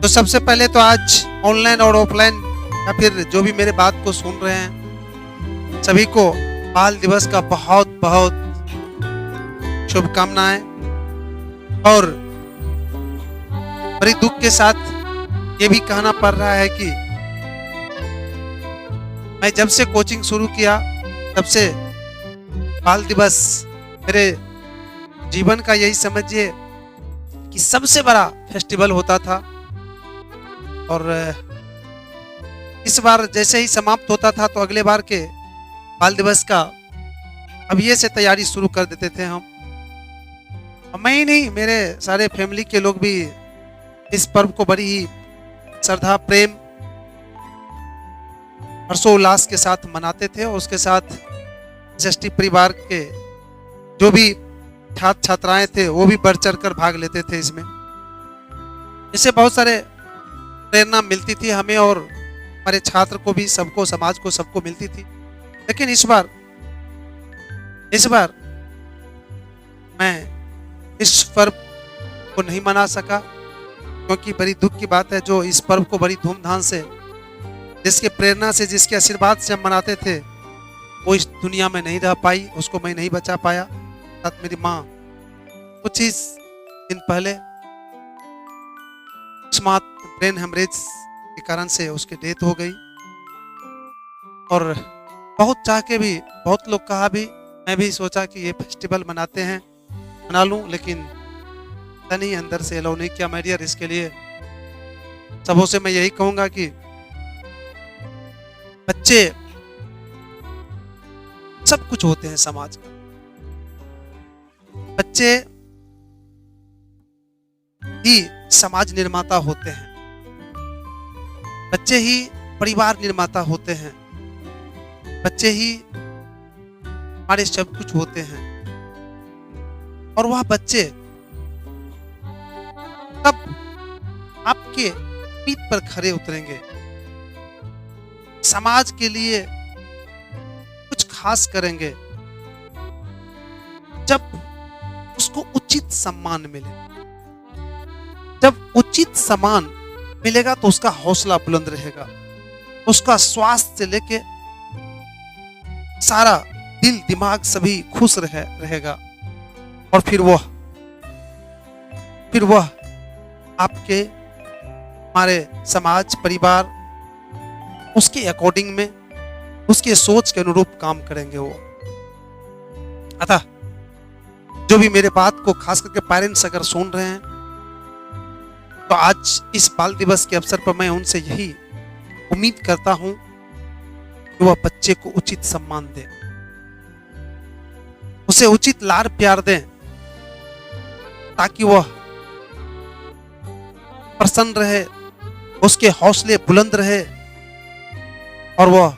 तो सबसे पहले तो आज ऑनलाइन और ऑफलाइन या फिर जो भी मेरे बात को सुन रहे हैं सभी को बाल दिवस का बहुत बहुत शुभकामनाएं। और बड़ी दुख के साथ ये भी कहना पड़ रहा है कि मैं जब से कोचिंग शुरू किया तब से बाल दिवस मेरे जीवन का यही समझिए कि सबसे बड़ा फेस्टिवल होता था। और इस बार जैसे ही समाप्त होता था तो अगले बार के बाल दिवस का अब ये से तैयारी शुरू कर देते थे हम। और मैं ही नहीं, मेरे सारे फैमिली के लोग भी इस पर्व को बड़ी ही श्रद्धा प्रेम हर्षोल्लास के साथ मनाते थे। और उसके साथ एसएसटी परिवार के जो भी छात्र छात्राएं थे वो भी बढ़ चढ़ कर भाग लेते थे इसमें। इससे बहुत सारे प्रेरणा मिलती थी हमें और हमारे छात्र को भी, सबको, समाज को, सबको मिलती थी। लेकिन इस बार मैं इस पर्व को नहीं मना सका, क्योंकि बड़ी दुख की बात है जो इस पर्व को बड़ी धूमधाम से, जिसके प्रेरणा से, जिसके आशीर्वाद से हम मनाते थे, वो इस दुनिया में नहीं रह पाई, उसको मैं नहीं बचा पाया। साथ मेरी माँ कुछ ही दिन पहले ब्रेन हेमरेज के कारण से उसकी डेथ हो गई। और बहुत चाह के भी, बहुत लोग कहा भी, मैं भी सोचा कि ये फेस्टिवल मनाते हैं, मना लूं, लेकिन पता नहीं अंदर से अलाउ नहीं किया। मेडियर इसके लिए सबों से मैं यही कहूंगा कि बच्चे सब कुछ होते हैं समाज का। बच्चे ही समाज निर्माता होते हैं, बच्चे ही परिवार निर्माता होते हैं, बच्चे ही हमारे सब कुछ होते हैं। और वह बच्चे तब आपके पीठ पर खड़े उतरेंगे, समाज के लिए कुछ खास करेंगे, जब उसको उचित सम्मान मिले। जब उचित सम्मान मिलेगा तो उसका हौसला बुलंद रहेगा, उसका स्वास्थ्य से लेके सारा दिल दिमाग सभी खुश रहेगा। और फिर वह आपके, हमारे समाज, परिवार, उसके अकॉर्डिंग में, उसके सोच के अनुरूप काम करेंगे वो। अतः जो भी मेरे बात को खास करके पेरेंट्स अगर सुन रहे हैं तो आज इस बाल दिवस के अवसर पर मैं उनसे यही उम्मीद करता हूं कि वह बच्चे को उचित सम्मान दें, उसे उचित लाड़ प्यार दें, ताकि वह प्रसन्न रहे, उसके हौसले बुलंद रहे, और वह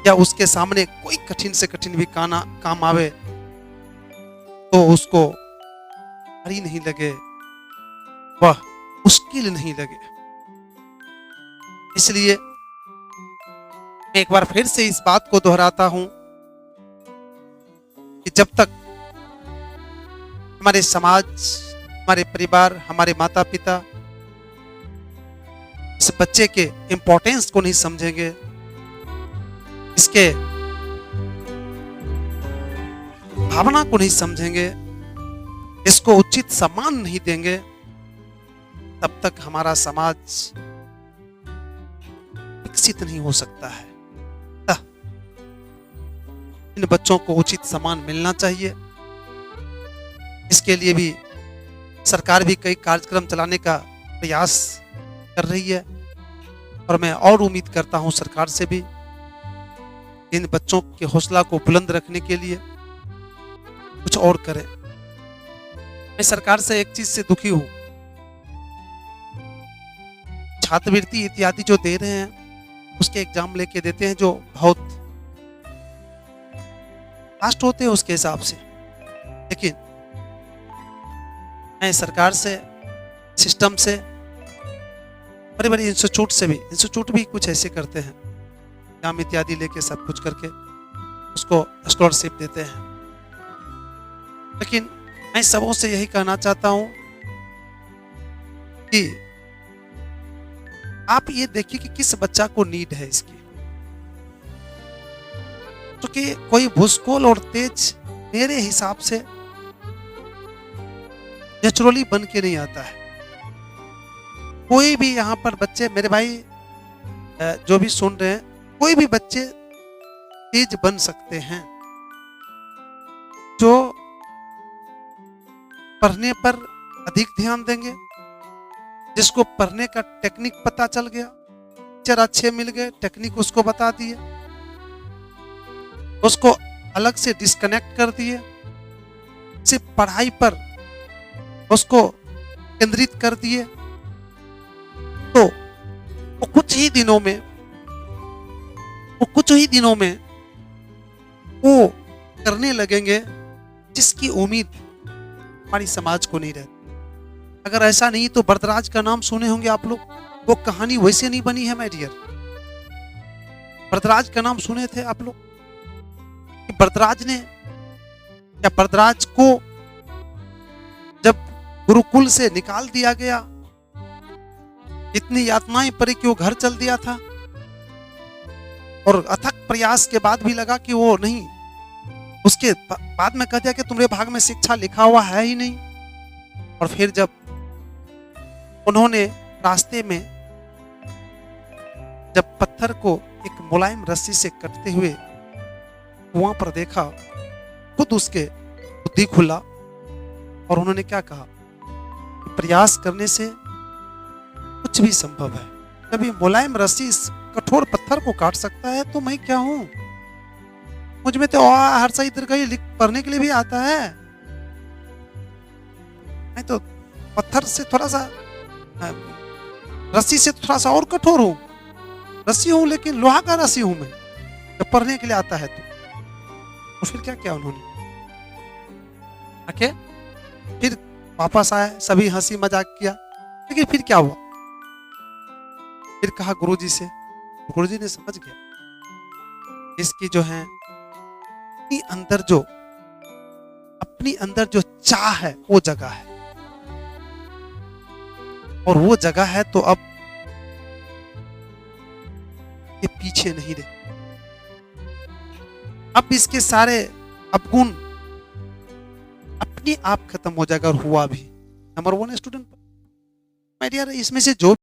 या उसके सामने कोई कठिन से कठिन भी काम आवे तो उसको भारी नहीं लगे, वह मुश्किल नहीं लगे। इसलिए मैं एक बार फिर से इस बात को दोहराता हूं कि जब तक हमारे समाज, हमारे परिवार, हमारे माता पिता इस बच्चे के इंपॉर्टेंस को नहीं समझेंगे, इसके भावना को नहीं समझेंगे, इसको उचित सम्मान नहीं देंगे, तब तक हमारा समाज विकसित नहीं हो सकता है। इन बच्चों को उचित सम्मान मिलना चाहिए। इसके लिए भी सरकार भी कई कार्यक्रम चलाने का प्रयास कर रही है, और मैं और उम्मीद करता हूं सरकार से भी इन बच्चों के हौसला को बुलंद रखने के लिए कुछ और करें। मैं सरकार से एक चीज से दुखी हूं, छात्रवृत्ति इत्यादि जो दे रहे हैं उसके एग्जाम लेके देते हैं जो बहुत फास्ट होते हैं उसके हिसाब से। लेकिन मैं सरकार से, सिस्टम से, बड़े बड़े इंस्टीट्यूट भी कुछ ऐसे करते हैं, एग्जाम इत्यादि लेके सब कुछ करके उसको स्कॉलरशिप देते हैं। लेकिन मैं सबों से यही कहना चाहता हूं कि आप ये देखिए कि किस बच्चा को नीड है इसकी। क्योंकि कोई भूसकोल और तेज मेरे हिसाब से नेचुरली बन के नहीं आता है। कोई भी यहाँ पर बच्चे, मेरे भाई जो भी सुन रहे हैं, कोई भी बच्चे तेज बन सकते हैं जो पढ़ने पर अधिक ध्यान देंगे, जिसको पढ़ने का टेक्निक पता चल गया, टीचर अच्छे मिल गए, टेक्निक उसको बता दिए, उसको अलग से डिस्कनेक्ट कर दिए, सिर्फ पढ़ाई पर उसको केंद्रित कर दिए, तो वो कुछ ही दिनों में वो करने लगेंगे जिसकी उम्मीद हमारी समाज को नहीं रहती। अगर ऐसा नहीं तो बरदराज का नाम सुने होंगे आप लोग। वो कहानी वैसे नहीं बनी है माय डियर। बरदराज का नाम सुने थे आप लोग कि बरदराज को जब गुरुकुल से निकाल दिया गया, इतनी यातनाएं पड़ी कि वो घर चल दिया था, और अथक प्रयास के बाद भी लगा कि वो नहीं, उसके बाद में कह दिया कि तुम्हारे भाग में शिक्षा लिखा हुआ है ही नहीं। और फिर जब उन्होंने रास्ते में जब पत्थर को एक मुलायम रस्सी से कटते हुए कुआं पर देखा, खुद उसके बुद्धि खुला और उन्होंने क्या कहा, प्रयास करने से कुछ भी संभव है। कभी मुलायम रस्सी इस कठोर पत्थर को काट सकता है तो मैं क्या हूं, मुझ में तो हर सही दीर्घ पढ़ने के लिए भी आता है। मैं तो पत्थर से थोड़ा सा, रस्सी से थोड़ा सा और कठोर हूं, रस्सी हूं लेकिन लोहा का रस्सी हूं मैं, जब पढ़ने के लिए आता है तो फिर क्या किया उन्होंने, ओके, फिर वापस आए, सभी हंसी मजाक किया, लेकिन फिर क्या हुआ, फिर कहा गुरुजी से, गुरुजी ने समझ गया इसकी जो है अपनी अंदर जो चाह है वो जगह है, और वो जगह है तो अब ये पीछे नहीं रहे। अब इसके सारे अवगुण अपने आप खत्म हो जाएगा, और हुआ भी। नंबर 1 स्टूडेंट माय डियर, इसमें से जो